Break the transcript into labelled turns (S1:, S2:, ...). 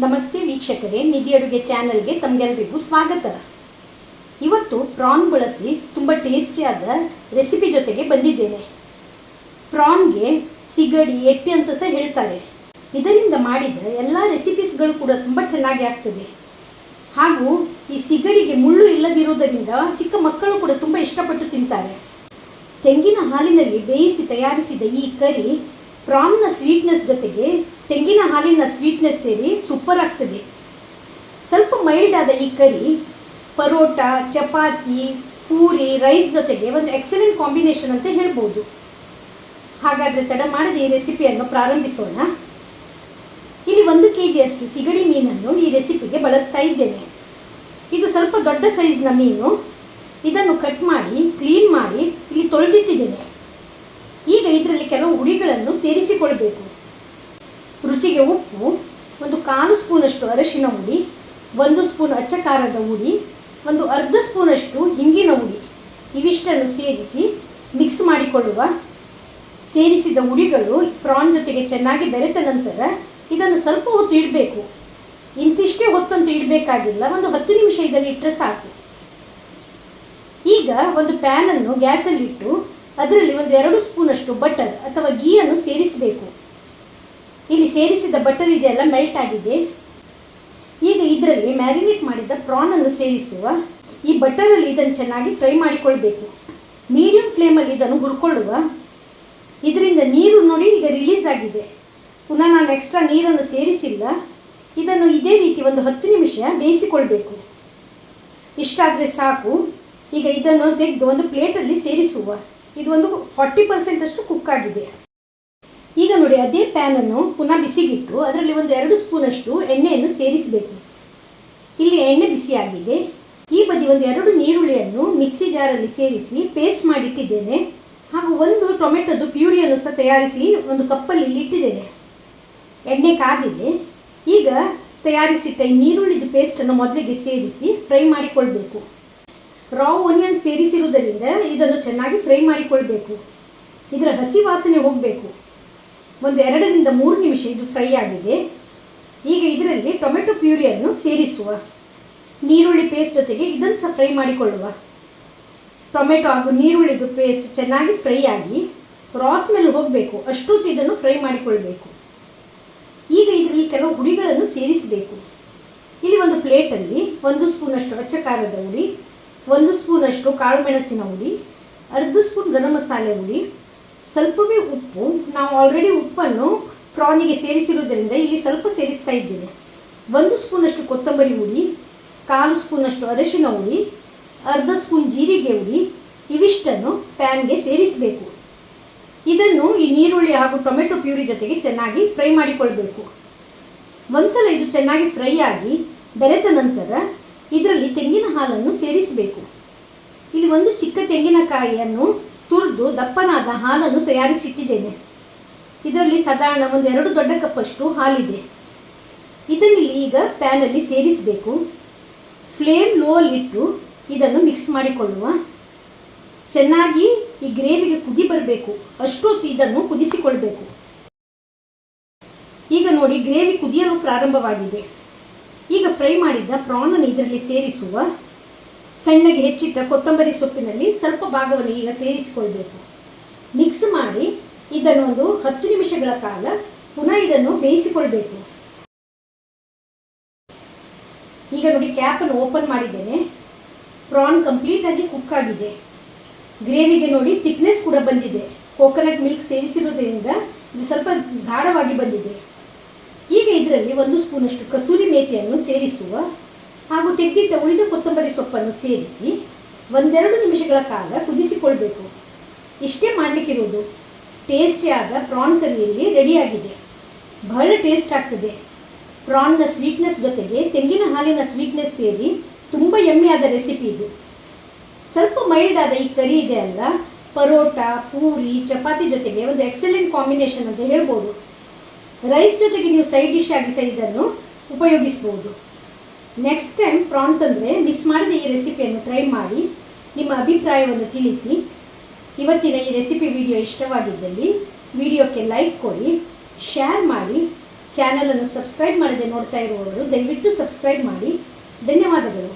S1: ನಮಸ್ತೆ ವೀಕ್ಷಕರೇ, ನಿಧಿ ಅಡುಗೆ ಚಾನೆಲ್ಗೆ ತಮಗೆಲ್ಲರಿಗೂ ಸ್ವಾಗತ. ಇವತ್ತು ಪ್ರಾನ್ ಬಳಸಿ ತುಂಬ ಟೇಸ್ಟಿಯಾದ ರೆಸಿಪಿ ಜೊತೆಗೆ ಬಂದಿದ್ದೇನೆ. ಪ್ರಾನ್ಗೆ ಸಿಗಡಿ, ಎಟ್ಟೆ ಅಂತ ಸಹ ಹೇಳ್ತಾರೆ. ಇದರಿಂದ ಮಾಡಿದ ಎಲ್ಲ ರೆಸಿಪೀಸ್ಗಳು ಕೂಡ ತುಂಬ ಚೆನ್ನಾಗಿ ಆಗ್ತದೆ. ಹಾಗೂ ಈ ಸಿಗಡಿಗೆ ಮುಳ್ಳು ಇಲ್ಲದಿರುವುದರಿಂದ ಚಿಕ್ಕ ಮಕ್ಕಳು ಕೂಡ ತುಂಬ ಇಷ್ಟಪಟ್ಟು ತಿಂತಾರೆ. ತೆಂಗಿನ ಹಾಲಿನಲ್ಲಿ ಬೇಯಿಸಿ ತಯಾರಿಸಿದ ಈ ಕರಿ ಪ್ರಾನ್ನ ಸ್ವೀಟ್ನೆಸ್ ಜೊತೆಗೆ ತೆಂಗಿನ ಹಾಲಿನ ಸ್ವೀಟ್ನೆಸ್ ಸೇರಿ ಸೂಪರ್ ಆಗ್ತದೆ. ಸ್ವಲ್ಪ ಮೈಲ್ಡ್ ಆದ ಈ ಕರಿ ಪರೋಟ, ಚಪಾತಿ, ಪೂರಿ, ರೈಸ್ ಜೊತೆಗೆ ಒಂದು ಎಕ್ಸಲೆಂಟ್ ಕಾಂಬಿನೇಷನ್ ಅಂತ ಹೇಳ್ಬೋದು. ಹಾಗಾದರೆ ತಡ ಮಾಡದೆ ಈ ರೆಸಿಪಿಯನ್ನು ಪ್ರಾರಂಭಿಸೋಣ. ಇಲ್ಲಿ 1 kg ಸಿಗಡಿ ಮೀನನ್ನು ಈ ರೆಸಿಪಿಗೆ ಬಳಸ್ತಾ ಇದ್ದೇನೆ. ಇದು ಸ್ವಲ್ಪ ದೊಡ್ಡ ಸೈಜ್ನ ಮೀನು. ಇದನ್ನು ಕಟ್ ಮಾಡಿ ಕ್ಲೀನ್ ಮಾಡಿ ಇಲ್ಲಿ ತೊಳೆದಿಟ್ಟಿದ್ದೇನೆ. ಈಗ ಇದರಲ್ಲಿ ಕೆಲವು ಹುಡಿಗಳನ್ನು ಸೇರಿಸಿಕೊಳ್ಬೇಕು. ರುಚಿಗೆ ಉಪ್ಪು, 1/4 ಸ್ಪೂನಷ್ಟು ಅರಶಿನ ಹುಡಿ, 1 ಸ್ಪೂನ್ ಅಚ್ಚ ಖಾರದ ಹುಡಿ, 1/2 ಸ್ಪೂನಷ್ಟು ಹಿಂಗಿನ ಹುಡಿ, ಇವಿಷ್ಟನ್ನು ಸೇರಿಸಿ ಮಿಕ್ಸ್ ಮಾಡಿಕೊಳ್ಳುವ. ಸೇರಿಸಿದ ಹುಡಿಗಳು ಪ್ರಾನ್ ಜೊತೆಗೆ ಚೆನ್ನಾಗಿ ಬೆರೆತ ನಂತರ ಇದನ್ನು ಸ್ವಲ್ಪ ಹೊತ್ತು ಇಡಬೇಕು. ಇಂತಿಷ್ಟೇ ಹೊತ್ತಂತೂ ಇಡಬೇಕಾಗಿಲ್ಲ, 10 ನಿಮಿಷ ಇದನ್ನು ಇಟ್ಟರೆ ಸಾಕು. ಈಗ ಒಂದು ಪ್ಯಾನನ್ನು ಗ್ಯಾಸಲ್ಲಿಟ್ಟು ಅದರಲ್ಲಿ 2 ಸ್ಪೂನಷ್ಟು ಬಟರ್ ಅಥವಾ ಗೀಯನ್ನು ಸೇರಿಸಬೇಕು. ಇಲ್ಲಿ ಸೇರಿಸಿದ ಬಟರ್ ಇದೆಲ್ಲ ಮೆಲ್ಟ್ ಆಗಿದೆ. ಈಗ ಇದರಲ್ಲಿ ಮ್ಯಾರಿನೇಟ್ ಮಾಡಿದ ಪ್ರಾನನ್ನು ಸೇರಿಸುವ. ಈ ಬಟರಲ್ಲಿ ಇದನ್ನು ಚೆನ್ನಾಗಿ ಫ್ರೈ ಮಾಡಿಕೊಳ್ಬೇಕು. ಮೀಡಿಯಂ ಫ್ಲೇಮಲ್ಲಿ ಇದನ್ನು ಹುರ್ಕೊಳ್ಳುವ. ಇದರಿಂದ ನೀರು ನೋಡಿ ಈಗ ರಿಲೀಸ್ ಆಗಿದೆ. ಪುನಃ ನಾನು ಎಕ್ಸ್ಟ್ರಾ ನೀರನ್ನು ಸೇರಿಸಿಲ್ಲ. ಇದನ್ನು ಇದೇ ರೀತಿ 10 ನಿಮಿಷ ಬೇಯಿಸಿಕೊಳ್ಬೇಕು. ಇಷ್ಟಾದರೆ ಸಾಕು. ಈಗ ಇದನ್ನು ತೆಗೆದು ಒಂದು ಪ್ಲೇಟಲ್ಲಿ ಸೇರಿಸುವ. ಇದು 40% ಅಷ್ಟು ಕುಕ್ ಆಗಿದೆ. ಈಗ ನೋಡಿ ಅದೇ ಪ್ಯಾನನ್ನು ಪುನಃ ಬಿಸಿಗಿಟ್ಟು ಅದರಲ್ಲಿ 2 ಸ್ಪೂನಷ್ಟು ಎಣ್ಣೆಯನ್ನು ಸೇರಿಸಬೇಕು. ಇಲ್ಲಿ ಎಣ್ಣೆ ಬಿಸಿಯಾಗಿದೆ. ಈ ಬದಿ 2 ನೀರುಳ್ಳಿಯನ್ನು ಮಿಕ್ಸಿ ಜಾರಲ್ಲಿ ಸೇರಿಸಿ ಪೇಸ್ಟ್ ಮಾಡಿಟ್ಟಿದ್ದೇನೆ. ಹಾಗೂ 1 ಟೊಮೆಟೊದು ಪ್ಯೂರಿಯನ್ನು ಸಹ ತಯಾರಿಸಿ ಒಂದು ಕಪ್ಪಲ್ಲಿ ಇಲ್ಲಿ ಇಟ್ಟಿದ್ದೇನೆ. ಎಣ್ಣೆ ಕಾದಿದೆ. ಈಗ ತಯಾರಿಸಿಟ್ಟ ಈ ನೀರುಳ್ಳಿದು ಪೇಸ್ಟನ್ನು ಮೊದಲಿಗೆ ಸೇರಿಸಿ ಫ್ರೈ ಮಾಡಿಕೊಳ್ಬೇಕು. ರಾ ಆನಿಯನ್ ಸೇರಿಸಿರುವುದರಿಂದ ಇದನ್ನು ಚೆನ್ನಾಗಿ ಫ್ರೈ ಮಾಡಿಕೊಳ್ಬೇಕು. ಇದರ ಹಸಿ ವಾಸನೆ ಹೋಗಬೇಕು. 2 ರಿಂದ 3 ನಿಮಿಷ ಇದು ಫ್ರೈ ಆಗಿದೆ. ಈಗ ಇದರಲ್ಲಿ ಟೊಮೆಟೊ ಪ್ಯೂರಿಯನ್ನು ಸೇರಿಸುವ. ನೀರುಳ್ಳಿ ಪೇಸ್ಟ್ ಜೊತೆಗೆ ಇದನ್ನು ಸಹ ಫ್ರೈ ಮಾಡಿಕೊಳ್ಳುವ. ಟೊಮೆಟೊ ಹಾಗೂ ನೀರುಳ್ಳಿದು ಪೇಸ್ಟ್ ಚೆನ್ನಾಗಿ ಫ್ರೈ ಆಗಿ ರಾ ಸ್ಮೆಲ್ ಹೋಗಬೇಕು. ಅಷ್ಟೊತ್ತು ಇದನ್ನು ಫ್ರೈ ಮಾಡಿಕೊಳ್ಬೇಕು. ಈಗ ಇದರಲ್ಲಿ ಕೆಲವು ಹುಡಿಗಳನ್ನು ಸೇರಿಸಬೇಕು. ಇಲ್ಲಿ ಒಂದು ಪ್ಲೇಟಲ್ಲಿ 1 ಸ್ಪೂನಷ್ಟು ಅಚ್ಚ ಖಾರದ ಹುಡಿ, 1 ಸ್ಪೂನಷ್ಟು ಕಾಳು ಮೆಣಸಿನ ಹುಡಿ, 1/2 ಸ್ಪೂನ್ ಗರಂ ಮಸಾಲೆ ಹುಡಿ, ಸ್ವಲ್ಪವೇ ಉಪ್ಪು. ನಾವು ಆಲ್ರೆಡಿ ಉಪ್ಪನ್ನು ಪ್ರಾನಿಗೆ ಸೇರಿಸಿರುವುದರಿಂದ ಇಲ್ಲಿ ಸ್ವಲ್ಪ ಸೇರಿಸ್ತಾ ಇದ್ದೇನೆ. 1 ಸ್ಪೂನಷ್ಟು ಕೊತ್ತಂಬರಿ ಹುಡಿ, 1/4 ಸ್ಪೂನಷ್ಟು ಅರಶಿನ ಹುಡಿ, 1/2 ಸ್ಪೂನ್ ಜೀರಿಗೆ ಹುಡಿ, ಇವಿಷ್ಟನ್ನು ಪ್ಯಾನ್ಗೆ ಸೇರಿಸಬೇಕು. ಇದನ್ನು ಈ ನೀರುಳ್ಳಿ ಹಾಗೂ ಟೊಮೆಟೊ ಪ್ಯೂರಿ ಜೊತೆಗೆ ಚೆನ್ನಾಗಿ ಫ್ರೈ ಮಾಡಿಕೊಳ್ಬೇಕು. ಒಂದ್ಸಲ ಇದು ಚೆನ್ನಾಗಿ ಫ್ರೈ ಆಗಿ ಬೆರೆತ ನಂತರ ಇದರಲ್ಲಿ ತೆಂಗಿನ ಹಾಲನ್ನು ಸೇರಿಸಬೇಕು. ಇಲ್ಲಿ 1 ಚಿಕ್ಕ ತೆಂಗಿನಕಾಯಿಯನ್ನು ತುರಿದು ದಪ್ಪನಾದ ಹಾಲನ್ನು ತಯಾರಿಸಿಟ್ಟಿದ್ದೇನೆ. ಇದರಲ್ಲಿ ಸಾಧಾರಣ 2 ದೊಡ್ಡ ಕಪ್ಪಷ್ಟು ಹಾಲಿದೆ. ಇದನ್ನಿಲ್ಲಿ ಈಗ ಪ್ಯಾನಲ್ಲಿ ಸೇರಿಸಬೇಕು. ಫ್ಲೇಮ್ ಲೋಲಿಟ್ಟು ಇದನ್ನು ಮಿಕ್ಸ್ ಮಾಡಿಕೊಳ್ಳುವ. ಚೆನ್ನಾಗಿ ಈ ಗ್ರೇವಿಗೆ ಕುದಿ ಬರಬೇಕು. ಅಷ್ಟೊತ್ತು ಇದನ್ನು ಕುದಿಸಿಕೊಳ್ಬೇಕು. ಈಗ ನೋಡಿ ಗ್ರೇವಿ ಕುದಿಯಲು ಪ್ರಾರಂಭವಾಗಿದೆ. ಈಗ ಫ್ರೈ ಮಾಡಿದ ಪ್ರಾನನ್ನು ಇದರಲ್ಲಿ ಸೇರಿಸುವ. ಸಣ್ಣಗೆ ಹೆಚ್ಚಿಟ್ಟ ಕೊತ್ತಂಬರಿ ಸೊಪ್ಪಿನಲ್ಲಿ ಸ್ವಲ್ಪ ಭಾಗವನ್ನು ಈಗ ಸೇರಿಸಿಕೊಳ್ಬೇಕು. ಮಿಕ್ಸ್ ಮಾಡಿ ಇದನ್ನು 10 ನಿಮಿಷಗಳ ಕಾಲ ಪುನಃ ಇದನ್ನು ಬೇಯಿಸಿಕೊಳ್ಬೇಕು. ಈಗ ನೋಡಿ ಕ್ಯಾಪನ್ನು ಓಪನ್ ಮಾಡಿದ್ದೇನೆ. ಪ್ರಾನ್ ಕಂಪ್ಲೀಟಾಗಿ ಕುಕ್ ಆಗಿದೆ. ಗ್ರೇವಿಗೆ ನೋಡಿ ಥಿಕ್ನೆಸ್ ಕೂಡ ಬಂದಿದೆ. ಕೋಕೋನಟ್ ಮಿಲ್ಕ್ ಸೇರಿಸಿರೋದ್ರಿಂದ ಇದು ಸ್ವಲ್ಪ ಗಾಢವಾಗಿ ಬಂದಿದೆ. ಈಗ ಇದರಲ್ಲಿ 1 ಸ್ಪೂನಷ್ಟು ಕಸೂರಿ ಮೇಥಿಯನ್ನು ಸೇರಿಸುವ. ಹಾಗೂ ತೆಗೆದಿಟ್ಟ ಉಳಿದ ಕೊತ್ತಂಬರಿ ಸೊಪ್ಪನ್ನು ಸೇರಿಸಿ 1-2 ನಿಮಿಷಗಳ ಕಾಲ ಕುದಿಸಿಕೊಳ್ಬೇಕು. ಇಷ್ಟೇ ಮಾಡಲಿಕ್ಕಿರುವುದು. ಟೇಸ್ಟಿಯಾದ ಪ್ರಾನ್ ಕರಿಯಲ್ಲಿ ರೆಡಿಯಾಗಿದೆ. ಬಹಳ ಟೇಸ್ಟ್ ಆಗ್ತದೆ. ಪ್ರಾನ್ನ ಸ್ವೀಟ್ನೆಸ್ ಜೊತೆಗೆ ತೆಂಗಿನ ಹಾಲಿನ ಸ್ವೀಟ್ನೆಸ್ ಸೇರಿ ತುಂಬ ಯಮ್ಮಿಯಾದ ರೆಸಿಪಿ ಇದು. ಸ್ವಲ್ಪ ಮೈಲ್ಡ್ ಆದ ಈ ಕರಿ ಇದೆ ಅಲ್ಲ, ಪರೋಟ, ಪೂರಿ, ಚಪಾತಿ ಜೊತೆಗೆ ಒಂದು ಎಕ್ಸಲೆಂಟ್ ಕಾಂಬಿನೇಷನ್ ಅಂತ ಹೇಳ್ಬೋದು. ರೈಸ್ ಜೊತೆಗೆ ನೀವು ಸೈಡ್ ಡಿಶ್ ಆಗಿ ಸಹ ಇದನ್ನು ಉಪಯೋಗಿಸ್ಬೋದು. ನೆಕ್ಸ್ಟ್ ಟೈಮ್ ಪ್ರಾನ್ ತಂದರೆ ಮಿಸ್ ಮಾಡದೆ ಈ ರೆಸಿಪಿಯನ್ನು ಟ್ರೈ ಮಾಡಿ ನಿಮ್ಮ ಅಭಿಪ್ರಾಯವನ್ನು ತಿಳಿಸಿ. ಇವತ್ತಿನ ಈ ರೆಸಿಪಿ ವಿಡಿಯೋ ಇಷ್ಟವಾಗಿದ್ದಲ್ಲಿ ವಿಡಿಯೋಕ್ಕೆ ಲೈಕ್ ಕೊಡಿ, ಶೇರ್ ಮಾಡಿ, ಚಾನಲನ್ನು ಸಬ್ಸ್ಕ್ರೈಬ್ ಮಾಡದೆ ನೋಡ್ತಾ ಇರುವವರು ದಯವಿಟ್ಟು ಸಬ್ಸ್ಕ್ರೈಬ್ ಮಾಡಿ. ಧನ್ಯವಾದಗಳು.